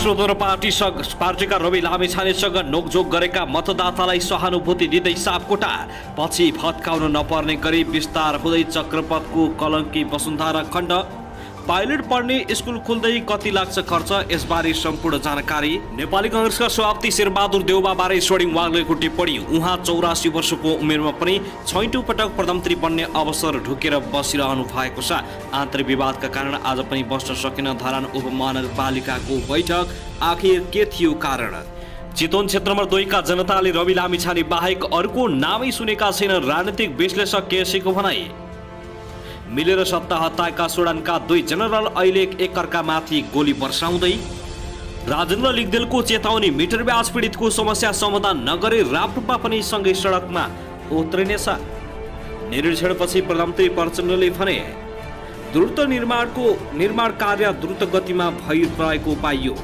स्वतन्त्र पार्टीका रवि लामिछानेसँग नोकझोक गरेका मतदातालाई सहानुभूति दिँदै सापकोटा, पछि भत्काउन नपर्ने गरी विस्तार हुँदै चक्रपथको कलङ्की वसुन्धरा खण्ड। पाइलट पढ्ने स्कुल खुल्दै कति लाग्छ खर्च, यसबारे सम्पूर्ण जानकारी। नेपाली कांग्रेसका सभापति शेरबहादुर देउवाबारे स्वर्णिम वाग्लेको टिप्पणी। उहाँ 84 वर्षको उमेरमा पनि 6औं पटक प्रधानमन्त्री बन्ने अवसर ढुकेर बसिरहनु भएको छ। आन्तरिक विवादका कारण आज पनि बस्न सकेन धरान उपमहानगरपालिकाको बैठक। आखिर के थियो कारण? चितवन क्षेत्र नम्बर 2 का जनताले रवि लामिछाने बाहेक अरूको नामै सुनेका छैन, राजनीतिक विश्लेषक केसीको भनाई। मिलेर सत्ता हटाएका सुडानका 2 जनरल अहिले एकअर्कामाथि गोली वर्षाउँदै। राजेन्द्र लिगदेलको चेतावनी, मिटर ब्याज पीडितको समस्या समाधान नगरे राप्रपा पनि सँगै सडकमा उत्रिनेछ। निरीक्षणपछि प्रधानमन्त्री प्रचण्डले भने द्रुत निर्माण कार्य द्रुत गतिमा भइरहेको पाइयो।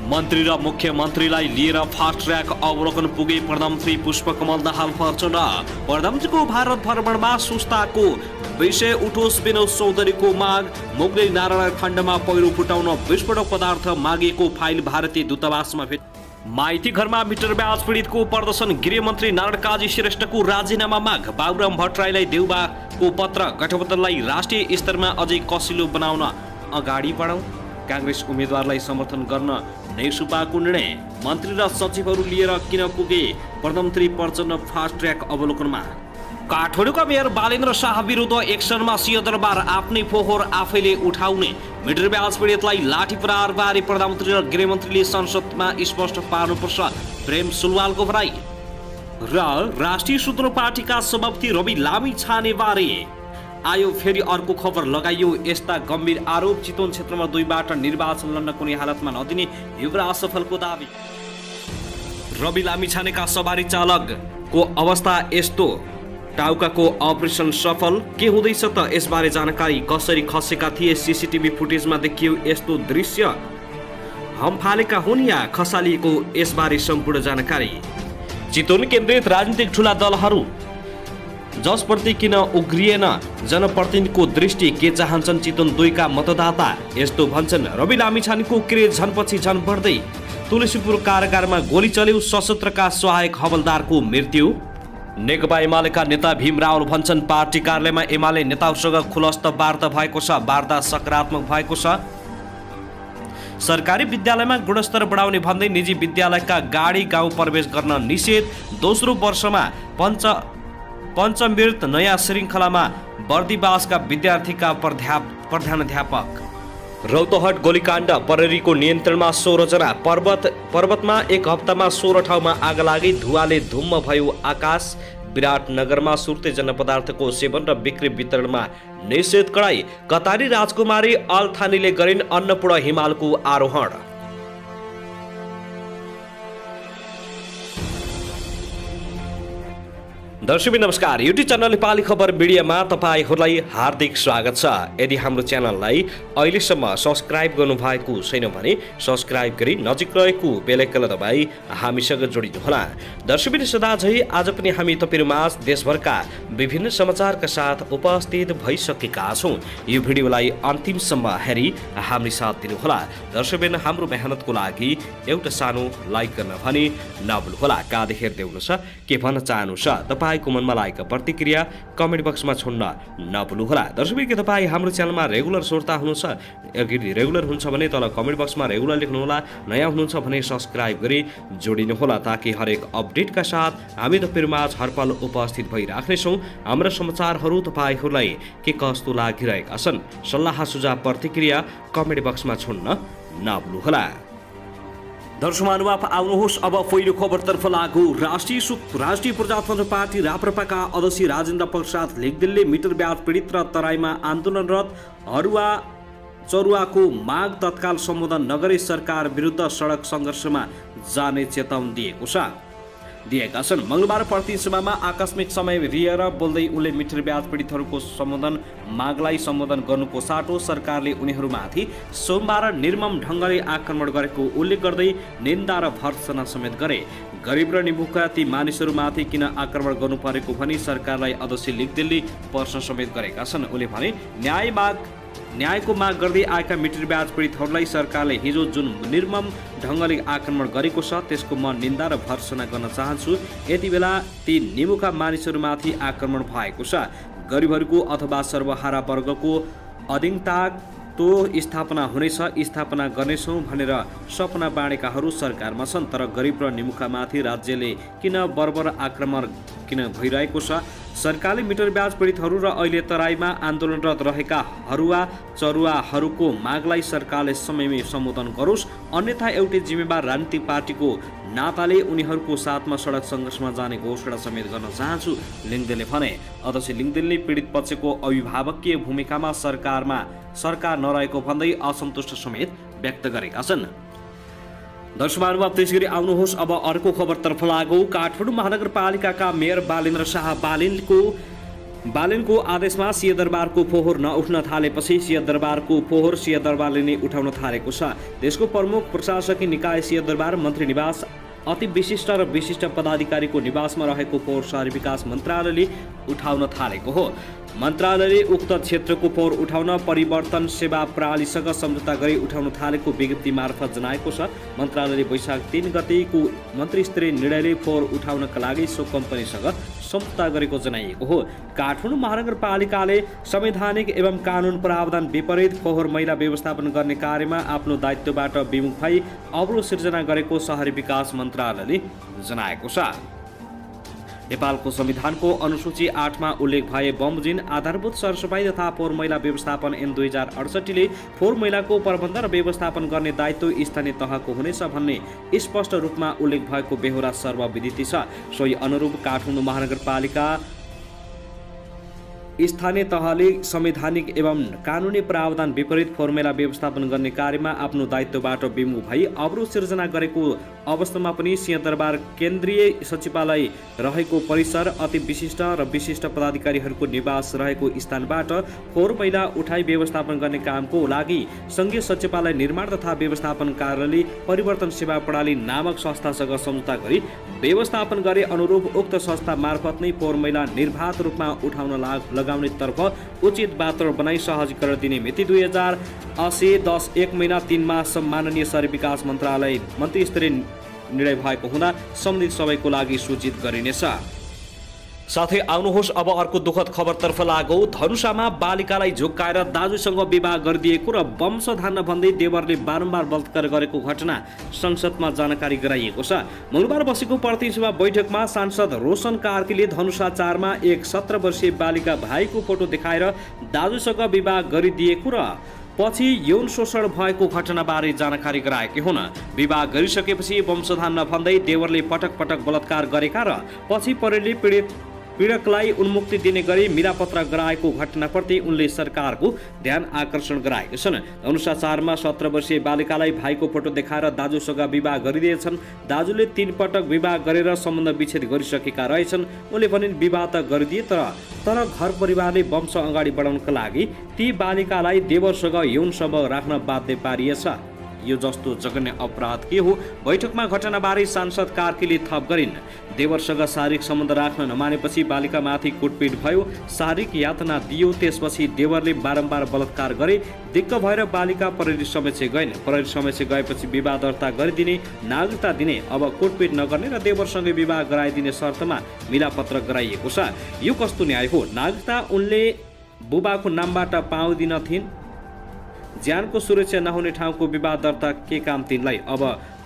मन्त्री र मुख्यमन्त्रीलाई लिएर फास्ट ट्र्याक अवलोकन पुगे प्रधानमन्त्री पुष्पकमल दाहाल प्रचण्ड। प्रधानमन्त्रीको भारत भ्रमणमा सुस्ताको विषय उठोस् विनोद चौधरीको माग। मुगली नारायण खण्डमा पहिरो फुटाउन विस्फोटक पदार्थ मागिएको फाइल भारतीय दूतावासमा भेट। माइती घरमा मिटर ब्याज पीडितको प्रदर्शन, गृहमन्त्री नारायण काजी श्रेष्ठको राजीनामा माग। बाबुराम भट्टराईलाई देउबाको पत्र, गठबन्धनलाई राष्ट्रिय स्तरमा अझै कसिलो बनाउन अगाडि बढाउँ। कांग्रेस उम्मेदवारलाई समर्थन गर्न नेसुपाको निर्णय। मन्त्री र सचिवहरू लिएर किन पुगे प्रधानमन्त्री प्रचण्ड फास्ट ट्र्याक अवलोकनमा। काठमाडौँका मेयर बालेन्द्र शाह विरुद्ध एक्सनमा सिंहदरबार, आफ्नै फोहोर आफैले उठाउने। मिटर ब्याज पीडितलाई लाठी प्रहार बारे प्रधानमन्त्री र गृहमन्त्रीले संसदमा स्पष्ट पार्नुपर्छ, प्रेम सुनवालको भनाई। र राष्ट्रिय स्वतन्त्र पार्टीका सभापति रवि लामिछाने बारे आयो फेरि अर्को खबर लगाइयो। यस्ता गम्भीर आरोप। चितवन क्षेत्रमा 2बाट निर्वाचन लड्न कुनै हालतमा नदिने युवराज सफलको दावी। रवि लामिछानेका सवारी चालकको अवस्था यस्तो, टाउकाको अपरेसन सफल। के हुँदैछ त यसबारे जानकारी। कसरी खसेका थिए, सीसीटीभी फुटेजमा देखियो यस्तो दृश्य। हम फालेका हुन् या खसालिएको, यसबारे सम्पूर्ण जानकारी। चितवन केन्द्रित राजनीतिक ठूला दलहरू जसप्रति किन उग्रिएन जनप्रतिनिधिको दृष्टि, के चाहन्छन् चितवन 2 का मतदाता, यस्तो भन्छन्। रवि लामिछानेको क्रेज झनपछि झन बढ्दै। तुलसीपुर कारागारमा गोली चल्यो, सशस्त्रका सहायक हवलदारको मृत्यु। नेकपा एमालेका नेता भीम रावल भन्छन् पार्टी कार्यालयमा एमाले नेताहरूसँग खुलस्त वार्ता भएको छ, वार्ता सकारात्मक भएको छ। सरकारी विद्यालयमा गुणस्तर बढाउने भन्दै निजी विद्यालयका गाडी गाउँ प्रवेश गर्न निषेध। दोस्रो वर्षमा पञ्चमृत नयाँ श्रृङ्खलामा बर्दिवासका विद्यार्थीका प्रधानाध्यापक। रौतहट गोलीकाण्ड, प्रहरीको नियन्त्रणमा 16 जना। पर्वतमा 1 हप्तामा 16 ठाउँमा आग लागि, धुवाले धुम्म भयो आकाश। विराटनगरमा सुर्ते जन्य पदार्थको सेवन र बिक्री वितरणमा निषेध कडाई। कतारी राजकुमारी अल्थानीले गरिन् अन्नपूर्ण हिमालको आरोहण। दर्शक नमस्कार, युट्युब च्यानल नेपाली खबर मिडियामा तपाईहरुलाई हार्दिक स्वागत छ। यदि हाम्रो च्यानललाई अहिलेसम्म सब्स्क्राइब गर्नुभएको छैन भने सब्स्क्राइब गरी नजिक रहेको बेल आइकन दबाई हामीसँग जोडिनुहोला। दर्शक सदाझै आज पनि हामी तपाईहरुमाझ देशभरका विभिन्न समाचारका साथ उपस्थित भइसकेका छौं। यो भिडियोलाई अन्तिमसम्म हेरी हामी साथ दिनुहोला। दर्शक हाम्रो मेहनतको लागि एउटा सानो लाइक गर्न भने नभुल्नुहोला। कहाँ हेर्दै हुनुहुन्छ, के भन्न चाहनुहुन्छ, तपाईको मनमा लागेको प्रतिक्रिया कमेन्ट बक्समा छोड्न नभुल्नुहोला। दर्शक के तपाईँ हाम्रो च्यानलमा रेगुलर श्रोता हुनुहुन्छ, यदि रेगुलर हुन्छ भने तल कमेन्ट बक्समा रेगुलर लेख्नुहोला। नयाँ हुनुहुन्छ भने सब्स्क्राइब गरी जोडिनुहोला, ताकि हरेक अपडेटका साथ हामी तपाईहरुमाझ हरपल उपस्थित भइराख्नेछौँ। हाम्रा समाचारहरू तपाईहरुलाई के कस्तो लागिरहेका छन्, सल्लाह सुझाव प्रतिक्रिया कमेन्ट बक्समा छोड्न नभुल्नुहोला। दर्शक महानुभाव, आउनुहोस् अब पहिलो खबरतर्फ लागू। राष्ट्रिय प्रजातन्त्र पार्टी राप्रपाका अध्यक्ष राजेन्द्र प्रसाद लिगदेलले मिटर ब्याज पीडित र तराईमा आन्दोलनरत चरुवाको माग तत्काल सम्बोधन नगरी सरकार विरुद्ध सडक सङ्घर्षमा जाने चेतावनी दिएको छ। दिएका छन्। मंगलबार प्रतिनिधिसभामा आकस्मिक समय लिएर बोल्दै उनले मिटर ब्याज पीडितहरूको सम्बोधन मागलाई सम्बोधन गर्नुको साटो सरकारले उनीहरूमाथि सोमबार निर्मम ढङ्गले आक्रमण गरेको उल्लेख गर्दै निन्दा र भर्त्सना समेत गरे। गरिब र निमुखा ती मानिसहरूमाथि किन आक्रमण गर्नु परेको भनी सरकारलाई अध्यक्ष लिगदेलले प्रश्न समेत गरेका छन्। उनले भने न्यायको माग गर्दै आएका मिटर ब्याज पीडितहरूलाई सरकारले हिजो जुन निर्मम ढङ्गले आक्रमण गरेको छ त्यसको म निन्दा र भर्त्सना गर्न चाहन्छु। यति बेला ती निमुखा मानिसहरूमाथि आक्रमण भएको छ। गरिबहरूको अथवा सर्वहारा वर्गको अधिकताको स्थापना हुनेछ, स्थापना गर्नेछौँ भनेर सपना बाँडेकाहरू सरकारमा छन्। तर गरिब र निमुखामाथि राज्यले किन बर्बर आक्रमण किन भइरहेको छ? सरकारले मिटर ब्याज पीडितहरू र अहिले तराईमा आन्दोलनरत रहेका हरुवा चरुवाहरूको मागलाई सरकारले समयमै सम्बोधन गरोस्, अन्यथा एउटै जिम्मेवार राजनीतिक पार्टीको नाताले उनीहरूको साथमा सडक सङ्घर्षमा जाने घोषणा समेत गर्न चाहन्छु, लिङदेलले भने। अध्यक्ष लिङदेलले पीडित पक्षको अभिभावकीय भूमिकामा सरकार नरहेको भन्दै असन्तुष्ट समेत व्यक्त गरेका छन्। दर्शक महानुभाव, त्यसैगरी आउनुहोस् अब अर्को खबरतर्फ लागौँ। काठमाडौँ महानगरपालिकाका मेयर बालेन्द्र शाह बालेनको आदेशमा सिंहदरबारको फोहोर नउठ्न थालेपछि सिंहदरबारको फोहोर सिंहदरबारले नै उठाउन थालेको छ। देशको प्रमुख प्रशासकीय निकाय सिंहदरबार मन्त्री निवास अति विशिष्ट र विशिष्ट पदाधिकारीको निवासमा रहेको फोहोर शहरी विकास मन्त्रालयले उठाउन थालेको हो। मन्त्रालयले उक्त क्षेत्रको फोहोर उठाउन परिवर्तन सेवा प्रणालीसँग सम्झौता गरी उठाउन थालेको विज्ञप्ति मार्फत जनाएको छ। मन्त्रालयले वैशाख 3 गतेको मन्त्रीस्तरीय निर्णयले फोहोर उठाउनका लागि सो कम्पनीसँग सम्झौता गरेको जनाइएको हो। काठमाडौँ महानगरपालिकाले संवैधानिक एवं कानुन प्रावधान विपरीत फोहोर मैला व्यवस्थापन गर्ने कार्यमा आफ्नो दायित्वबाट विमुख भई अवरोध सिर्जना गरेको शहरी विकास मन्त्रालयले जनाएको छ। नेपालको संविधानको अनुसूची 8 मा उल्लेख भए बमोजिम आधारभूत सरसफाई तथा फोहोर मैला व्यवस्थापन ऐन 2068 ले फोहोर मैलाको प्रबन्धन र व्यवस्थापन गर्ने दायित्व स्थानीय तहको हुनेछ भन्ने स्पष्ट रूपमा उल्लेख भएको बेहोरा सर्वविदित छ। सोही अनुरूप काठमाडौँ महानगरपालिका स्थानीय तहले संवैधानिक एवं कानुनी प्रावधान विपरीत फोहोर मैला व्यवस्थापन गर्ने कार्यमा आफ्नो दायित्वबाट विमुख भई अवरोध सिर्जना गरेको अवस्थामा पनि सिंहदरबार केन्द्रीय सचिवालय रहेको परिसर, अति विशिष्ट र विशिष्ट पदाधिकारीहरूको निवास रहेको स्थानबाट फोहोर मैला उठाई व्यवस्थापन गर्ने कामको लागि संघीय सचिवालय निर्माण तथा व्यवस्थापन कार्यालय परिवर्तन सेवा प्रणाली नामक संस्थासँग सम्झौता गरी व्यवस्थापन गरे। अनुरूप उक्त संस्था मार्फत नै फोहोर मैला निर्बाध रूपमा उठाउन लगाउने तर्फ उचित वातावरण बनाई सहजीकरण दिने मिति 2080 10 1 महिना 3 मास माननीय शहरी विकास मन्त्रालय मन्त्रीस्तरीय निर्णय भएको हुँदा सम्बन्धित सबैको लागि सूचित गरिनेछ। साथै आउनुहोस् अब अर्को दुःखद खबरतर्फ लागौँ। धनुषामा बालिकालाई झुक्काएर दाजुसँग विवाह गरिदिएको र वंश धान्न भन्दै देवरले बारम्बार बलात्कार गरेको घटना संसदमा जानकारी गराइएको छ। मंगलबार बसेको प्रतिनिधिसभा बैठकमा सांसद रोशन कार्कीले धनुषा 4 मा एक 17 वर्षीय बालिका भाइको फोटो देखाएर दाजुसँग विवाह गरिदिएको र पछि यौन शोषण भएको घटनाबारे जानकारी गराएकी हुन्। विवाह गरिसकेपछि वंशधान्न भन्दै देवरले पटक पटक बलात्कार गरेका र पछि परिले पीडकलाई उन्मुक्ति दिने गरी मिलापत्र गराएको घटनाप्रति उनले सरकारको ध्यान आकर्षण गराएका छन्। धनुषा 4 मा 17 वर्षीय बालिकालाई भाइको फोटो देखाएर दाजुसँग विवाह गरिदिएछन्। दाजुले 3 पटक विवाह गरेर सम्बन्ध विच्छेद गरिसकेका रहेछन्। उनले भने विवाह त गरिदिए तर घर परिवारले वंश अगाडि बढाउनका लागि ती बालिकालाई देवरसँग यौन सम्बन्ध राख्न बाध्य पारिएछ। यो जस्तो जघन्य अपराध के हो? बैठकमा घटनाबारे सांसद कार्कीले थप गरिन्। देवरसँग शारीरिक सम्बन्ध राख्न नमानेपछि बालिकामाथि कुटपिट भयो, शारीरिक यातना दियो। त्यसपछि देवरले बारम्बार बलात्कार गरे। दिक्क भएर बालिका प्रहरी समक्ष गइन्। प्रहरी समक्ष गएपछि विवाह दर्ता गरिदिने, नागरिकता दिने, अब कुटपिट नगर्ने र देवरसँगै विवाह गराइदिने शर्तमा मिलापत्र गराइएको छ। यो कस्तो न्याय हो? नागरिकता उनले बुबाको नामबाट पाउँदिनथिन्। ज्यानको सुरक्षा नहुने ठाउँको विवाह दर्ता के काम तिनलाई? अब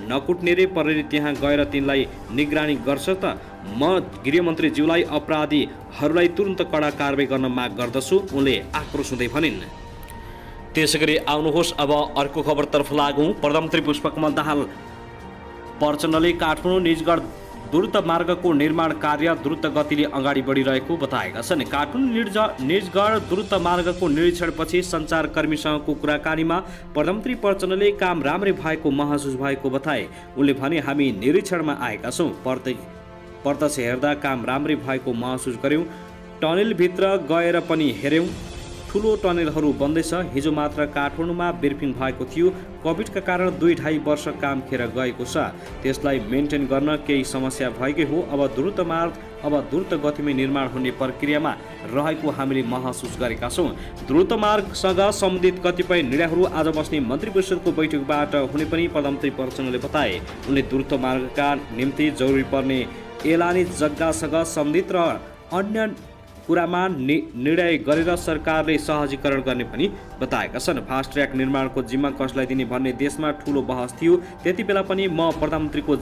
नकुट्ने रे प्रहरी त्यहाँ गएर तिनलाई निगरानी गर्छ त? म गृहमन्त्री ज्यूलाई अपराधीहरूलाई तुरन्त कडा कारबाही गर्न माग गर्दछु, उनले आक्रोश हुँदै भनिन्। त्यसैगरी आउनुहोस् अब अर्को खबरतर्फ लागौँ। प्रधानमन्त्री पुष्पकमल दाहाल प्रचण्डले काठमाडौँ निजगढ द्रुत मार्गको निर्माण कार्य द्रुत गतिले अगाडि बढिरहेको बताएका छन्। काठमाडौँ निजगढ द्रुत मार्गको निरीक्षणपछि सञ्चारकर्मीसँगको कुराकानीमा प्रधानमन्त्री प्रचण्डले काम राम्रै भएको महसुस भएको बताए। उनले भने हामी निरीक्षणमा आएका छौँ, प्रत्यक्ष हेर्दा काम राम्रै भएको महसुस गर्यौँ। टनेलभित्र गएर पनि हेऱ्यौँ, ठुलो टनेलहरू बन्दैछ। हिजो मात्र काठमाडौँमा ब्रिफिङ भएको थियो। कोभिडका कारण 2-2.5 वर्ष काम खेर गएको छ। त्यसलाई मेन्टेन गर्न केही समस्या भएकै हो। अब द्रुत गतिमै निर्माण हुने प्रक्रियामा रहेको हामीले महसुस गरेका छौँ। द्रुत मार्गसँग सम्बन्धित कतिपय निर्णयहरू आज बस्ने मन्त्री परिषदको बैठकबाट हुने पनि प्रधानमन्त्री प्रचण्डले बताए। उनले द्रुत मार्गका निम्ति जरुरी पर्ने एलानी जग्गासँग सम्बन्धित र अन्य कुरामा निर्णय गरेर सरकारले सहजीकरण गर्ने पनि बताएका छन्। फास्ट ट्र्याक निर्माणको जिम्मा कसलाई दिने भन्ने देशमा ठुलो बहस थियो। त्यति बेला पनि म प्रधानमन्त्रीको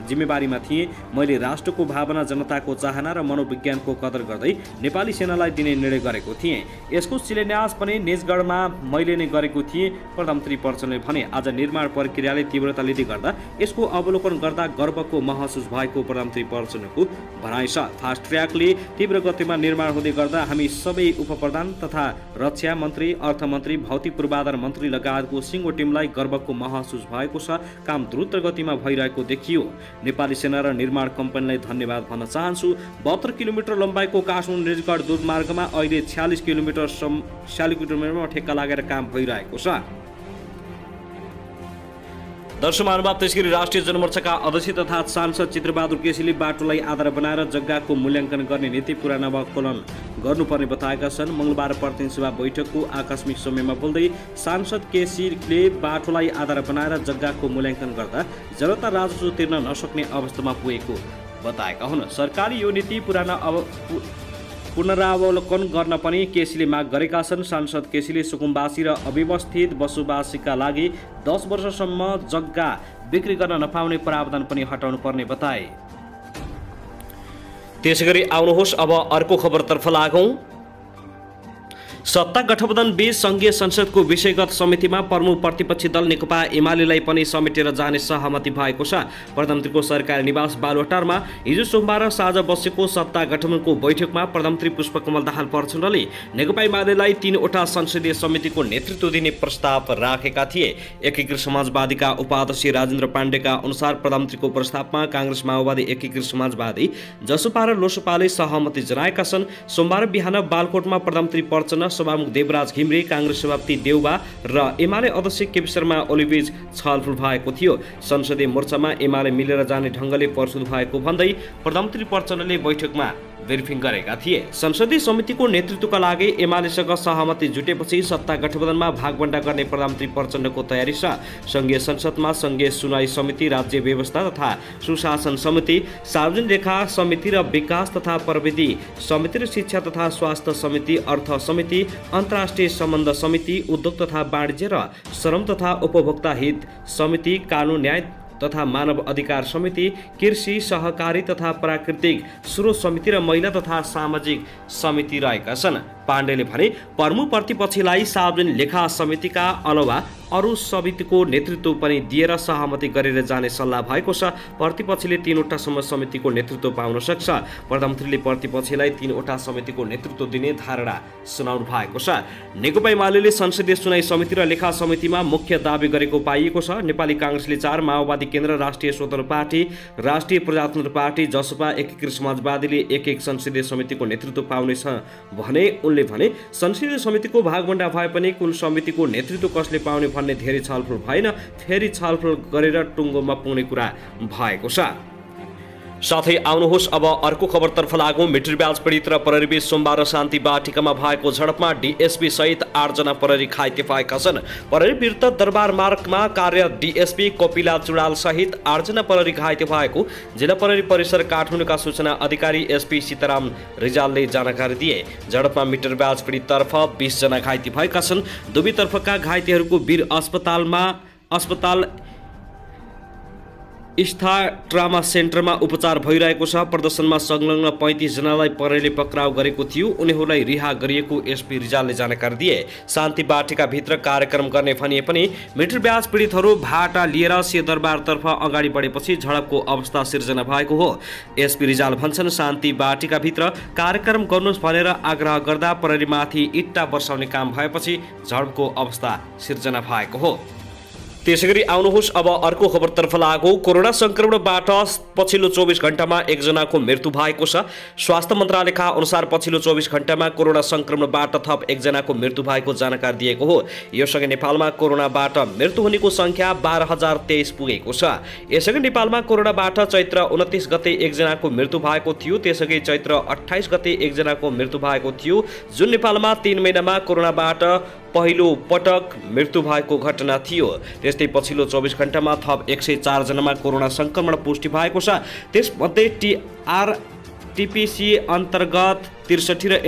जिम्मेवारीमा थिएँ। मैले राष्ट्रको भावना, जनताको चाहना र मनोविज्ञानको कदर गर्दै नेपाली सेनालाई दिने निर्णय गरेको थिएँ। यसको शिलान्यास पनि निजगढमा मैले नै गरेको थिएँ, प्रधानमन्त्री प्रचण्डले भने। आज निर्माण प्रक्रियाले तीव्रता लिँदै गर्दा यसको अवलोकन गर्दा गर्वको महसुस भएको प्रधानमन्त्री प्रचण्डको भनाइ छ। फास्ट ट्र्याकले तीव्र गतिमा निर्माण हुँदै गर्दा हामी सबै उपप्रधान तथा रक्षा मन्त्री, अर्थमन्त्री, भौतिक पूर्वाधार मन्त्री लगायतको सिङ्गो टिमलाई गर्वको महसुस भएको छ। काम द्रुत गतिमा भइरहेको देखियो। नेपाली सेना र निर्माण कम्पनीलाई धन्यवाद भन्न चाहन्छु। 72 किलोमिटर लम्बाइको काठमाडौँ निजगढ दूत मार्गमा अहिले 46 किलोमिटरमा ठेक्का लागेर काम भइरहेको छ। दर्शक महानुभाव, त्यसगरी राष्ट्रिय जनमोर्चाका अध्यक्ष तथा सांसद चित्रबहादुर केसीले बाटोलाई आधार बनाएर जग्गाको मूल्याङ्कन गर्ने नीति पुरा नवकलन गर्नुपर्ने बताएका छन्। मङ्गलबार प्रतिनिधि सभा बैठकको आकस्मिक समयमा बोल्दै सांसद केसीले बाटोलाई आधार बनाएर जग्गाको मूल्याङ्कन गर्दा जनता राजस्व तिर्न नसक्ने अवस्थामा पुगेको बताएका हुन्। सरकारले यो नीति पुनरावलोकन गर्न पनि केसीले माग गरेका छन्। सांसद केसीले सुकुम्बासी र अव्यवस्थित बसोबासीका लागि 10 वर्षसम्म जग्गा बिक्री गर्न नपाउने प्रावधान पनि हटाउनु पर्ने बताए। त्यसैगरी आउनुहोस् अब अर्को खबरतर्फ लागौं। सत्ता गठबन्धन बीच संघीय संसदको विषयगत समितिमा प्रमुख प्रतिपक्षी दल नेकपा एमालेलाई पनि समेटेर जाने सहमति भएको छ। प्रधानमन्त्रीको सरकारी निवास बालुवाटारमा हिजो सोमबार साँझ बसेको सत्ता गठबन्धनको बैठकमा प्रधानमन्त्री पुष्पकमल दाहाल प्रचण्डले नेकपा एमालेलाई 3वटा संसदीय समितिको नेतृत्व दिने प्रस्ताव राखेका थिए। एकीकृत समाजवादीका उपाध्यक्ष राजेन्द्र पाण्डेका अनुसार प्रधानमन्त्रीको प्रस्तावमा कांग्रेस, माओवादी, एकीकृत समाजवादी, जसपा र लोसपाले सहमति जनाएका छन्। सोमबार बिहान बालकोटमा प्रधानमन्त्री प्रचण्ड, सभामुख देवराज घिमिरे, कांग्रेस सभापति देउबा र एमाले अध्यक्ष केपी शर्मा ओलीबीच छलफल भएको थियो। संसदीय मोर्चामा एमाले मिलेर जाने ढङ्गले प्रस्तुत भएको भन्दै प्रधानमन्त्री प्रचण्डले बैठकमा ब्रिफिङ गरेका थिए। संसदीय समितिको नेतृत्वका लागि एमालेसँग सहमति जुटेपछि सत्ता गठबन्धनमा भागवण्डा गर्ने प्रधानमन्त्री प्रचण्डको तयारी छ। संघीय संसदमा संघीय सुनवाई समिति, राज्य व्यवस्था तथा सुशासन समिति, सार्वजनिक लेखा समिति र विकास तथा प्रविधि समिति र शिक्षा तथा स्वास्थ्य समिति, अर्थ समिति, अन्तर्राष्ट्रिय सम्बन्ध समिति, उद्योग तथा वाणिज्य र श्रम तथा उपभोक्ता हित समिति, कानुन न्याय तथा मानव अधिकार समिति, कृषि सहकारी तथा प्राकृतिक स्रोत समिति र महिला तथा सामाजिक समिति रहेका छन्। पाण्डेले भने प्रमुख प्रतिपक्षीलाई सार्वजनिक लेखा समितिका अलावा अरू समितिको नेतृत्व पनि दिएर सहमति गरेर जाने सल्लाह भएको छ। प्रतिपक्षीले 3वटा समितिको नेतृत्व पाउन सक्छ। प्रधानमन्त्रीले प्रतिपक्षीलाई 3वटा समितिको नेतृत्व दिने धारणा सुनाउनु भएको छ। नेकपा एमालेले संसदीय सुनवाई समिति र लेखा समितिमा मुख्य दावी गरेको पाइएको छ। नेपाली कांग्रेसले 4, माओवादी केन्द्र, राष्ट्रिय स्वतन्त्र पार्टी, राष्ट्रिय प्रजातन्त्र पार्टी, जसपा, एकीकृत समाजवादीले 1-1 संसदीय समितिको नेतृत्व पाउनेछ भने उनले भने संसदीय समितिको भागवण्डा भए पनि कुन समितिको नेतृत्व कसले पाउने भन्ने धेरै छलफल भएन। फेरि छलफल गरेर टुङ्गोमा पुग्ने कुरा भएको छ। साथै आउनुहोस् अब अर्को खबरतर्फ लागौं। मिटर ब्याज पीडित र प्रहरीबीच सोमबार शान्ति बाटिकामा भएको झडपमा डीएसपी सहित 8 जना प्रहरी घाइते भएका छन्। प्रहरी विरुद्ध दरबार मार्गमा कार्य डीएसपी कपिला चुडाल सहित 8 जना प्रहरी घाइते भएको जिल्ला प्रहरी परिसर काठमाडौँका सूचना अधिकारी एसपी सीताराम रिजालले जानकारी दिए। झडपमा मिटर ब्याज पीडित तर्फ 20 जना घाइते भएका छन्। दुवै तर्फका घाइतेहरूको वीर अस्पताल स्था ट्रामा सेन्टरमा उपचार भइरहेको छ। प्रदर्शनमा संलग्न 35 जनालाई प्रहरीले पक्राउ गरेको थियो। उनीहरूलाई रिहा गरिएको एसपी रिजालले जानकारी दिए। शान्ति बाटिका भित्र कार्यक्रम गर्ने भनिए पनि मिटर ब्याज पीडितहरू भाटा लिएर सिंहदरबारतर्फ अगाडि बढेपछि झडपको अवस्था सिर्जना भएको हो। एसपी रिजाल भन्छन् शान्ति बाटिका भित्र कार्यक्रम गर्नुहोस् भनेर आग्रह गर्दा प्रहरीमाथि इट्टा वर्षाउने काम भएपछि झडपको अवस्था सिर्जना भएको हो। त्यसैगरी आउनुहोस् अब अर्को खबरतर्फ लागौं। कोरोना संक्रमणबाट पछिल्लो 24 घण्टामा एकजनाको मृत्यु भएको छ। स्वास्थ्य मन्त्रालयका अनुसार पछिल्लो 24 घण्टामा कोरोना संक्रमणबाट थप एकजनाको मृत्यु भएको जानकारी दिएको हो। यसअघि नेपालमा कोरोनाबाट मृत्यु हुनेको संख्या 12,023 पुगेको छ। यसअघि नेपालमा कोरोनाबाट चैत्र 29 गते एकजनाको मृत्यु भएको थियो। त्यसअघि चैत्र 28 गते एकजनाको मृत्यु भएको थियो, जुन नेपालमा 3 महिनामा कोरोनाबाट पहिलो पटक मृत्यु भएको घटना थियो। त्यस्तै पछिल्लो 24 घण्टामा थप 104 जनामा कोरोना संक्रमण पुष्टि भएको छ। त्यसमध्ये टीपीसी अन्तर्गत 63 र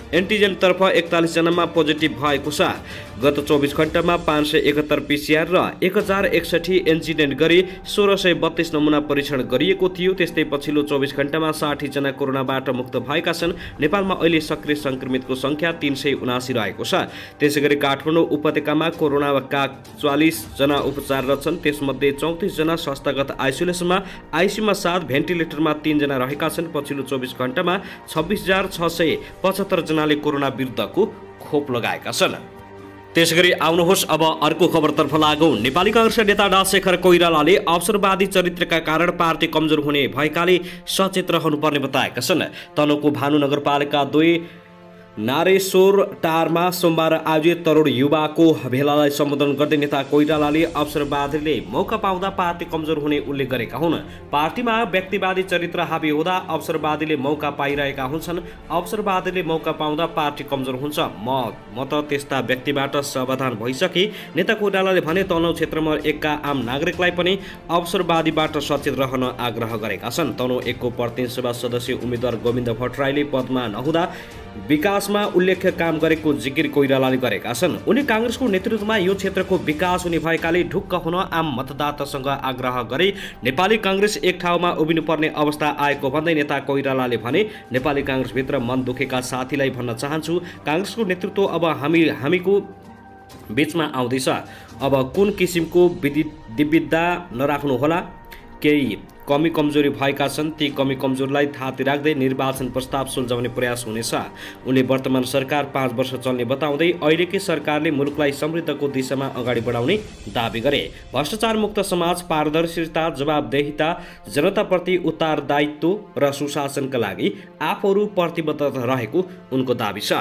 एन्टिजेनतर्फ 41 जनामा पोजिटिभ भएको छ। गत 24 घण्टामा 571 पीसीआर र 1061 एन्टिजेन गरी 1632 नमुना परीक्षण गरिएको थियो। त्यस्तै पछिल्लो 24 घण्टामा 60 जना कोरोनाबाट मुक्त भएका छन्। नेपालमा अहिले सक्रिय संक्रमितको संख्या 379 रहेको छ। त्यसैगरी काठमाडौँ उपत्यकामा कोरोनाका 44 जना उपचाररत छन्। त्यसमध्ये 34 जना संस्थागत आइसोलेसनमा, आइसीयूमा 7, भेन्टिलेटरमा 3 जना रहेका छन्। पछिल्लो 24 घण्टामा 26,675 जनाले कोरोना विरुद्धको खोप लगाएका छन्। त्यसैगरी आउनुहोस् अब अर्को खबरतर्फ लागौं। नेपाली कांग्रेसका नेता डा शेखर कोइरालाले अवसरवादी चरित्रका कारण पार्टी कमजोर हुने भएकाले सचेत रहनुपर्ने बताएका छन्। तनहुँको भानु नगरपालिका 2 नारेश्वर टारमा सोमबार आयोजित तरुण युवाको भेलालाई सम्बोधन गर्दै नेता कोइरालाले अवसरवादीले मौका पाउँदा पार्टी कमजोर हुने उल्लेख गरेका हुन्। पार्टीमा व्यक्तिवादी चरित्र हावी हुँदा अवसरवादीले मौका पाइरहेका हुन्छन्। अवसरवादीले मौका पाउँदा पार्टी कमजोर हुन्छ। म त त्यस्ता व्यक्तिबाट सावधान भइसके। नेता कोइरालाले भने तनहुँ क्षेत्रमा 1 का आम नागरिकलाई पनि अवसरवादीबाट सचेत रहन आग्रह गरेका छन्। तनहुँ 1 को प्रतिनिधि सभा सदस्य उम्मेद्वार गोविन्द भट्टराईले पदमा नहुँदा विकासमा उल्लेख्य काम गरेको जिकिर कोइरालाले गरेका छन्। उनी कांग्रेसको नेतृत्वमा यो क्षेत्रको विकास हुने भएकाले ढुक्क हुन आम मतदातासँग आग्रह गरे। नेपाली कांग्रेस एक ठाउँमा उभिनुपर्ने अवस्था आएको भन्दै नेता कोइरालाले भने, नेपाली कांग्रेसभित्र मन दुखेका साथीलाई भन्न चाहन्छु, कांग्रेसको नेतृत्व अब हामीको बीचमा आउँदैछ। अब कुन किसिमको विविधता नराख्नुहोला। केही कमी कमजोरी भएका छन्, ती कमी कमजोरीलाई थाती राख्दै निर्वाचन प्रस्ताव सुल्झाउने प्रयास हुनेछ। उनले वर्तमान सरकार 5 वर्ष चल्ने बताउँदै अहिलेकै सरकारले मुलुकलाई समृद्धको दिशामा अगाडि बढाउने दाबी गरे। भ्रष्टाचार मुक्त समाज, पारदर्शिता, जवाबदेहिता, जनताप्रति उत्तरदायित्व र सुशासनका लागि आफूहरू प्रतिबद्ध रहेको उनको दाबी छ।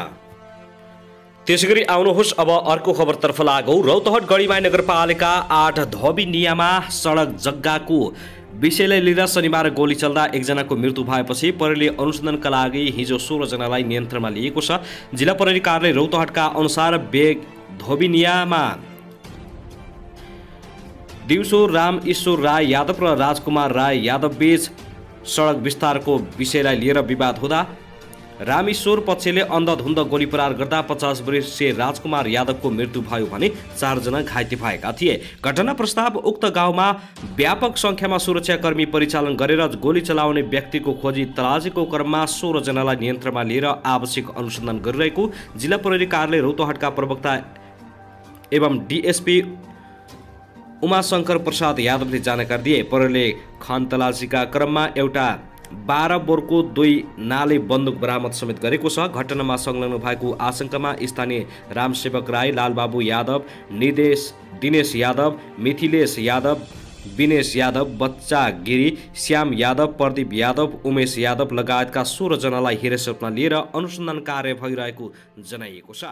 त्यसैगरी आउनुहोस् अब अर्को खबरतर्फ लागौं। रौतहट गढीमाई नगरपालिका 8 धोबिनियामा सडक जग्गाको विषयलाई लिएर शनिबार गोली चल्दा एकजनाको मृत्यु भएपछि प्रहरीले अनुसन्धानका लागि हिजो 16 जनालाई नियन्त्रणमा लिएको छ। जिल्ला प्रहरी कार्यालय रौतहटका अनुसार धोबिनियामा दिउँसो राम ईश्वर राय यादव र राजकुमार राय यादव बीच सडक विस्तारको विषयलाई लिएर विवाद हुँदा रामेश्वर पक्षले अन्धधुन्ध गोली प्रहार गर्दा 50 वर्षीय राजकुमार यादवको मृत्यु भयो भने 4 जना घाइते भएका थिए। घटना प्रस्ताव उक्त गाउँमा व्यापक संख्यामा सुरक्षाकर्मी परिचालन गरेर गोली चलाउने व्यक्तिको खोजी तलासीको क्रममा 16 जनालाई नियन्त्रणमा लिएर आवश्यक अनुसन्धान गरिरहेको जिल्ला प्रहरी कार्यालय रौतहटका प्रवक्ता एवं डीएसपी उमाशंकर प्रसाद यादवले जानकारी दिए। प्रहरीले खानतलासीका क्रममा एउटा 12 बोरको 2 नाले बन्दुक बरामद समेत गरेको छ। घटनामा संलग्न भएको आशंकामा स्थानीय रामसेवक राई, लालबाबु यादव, दिनेश यादव, मिथिलेश यादव, विनेश यादव, बच्चा गिरी, श्याम यादव, प्रदीप यादव, उमेश यादव लगायतका 16 जनालाई हिरासतमा लिएर अनुसन्धान कार्य भइरहेको जनाइएको छ।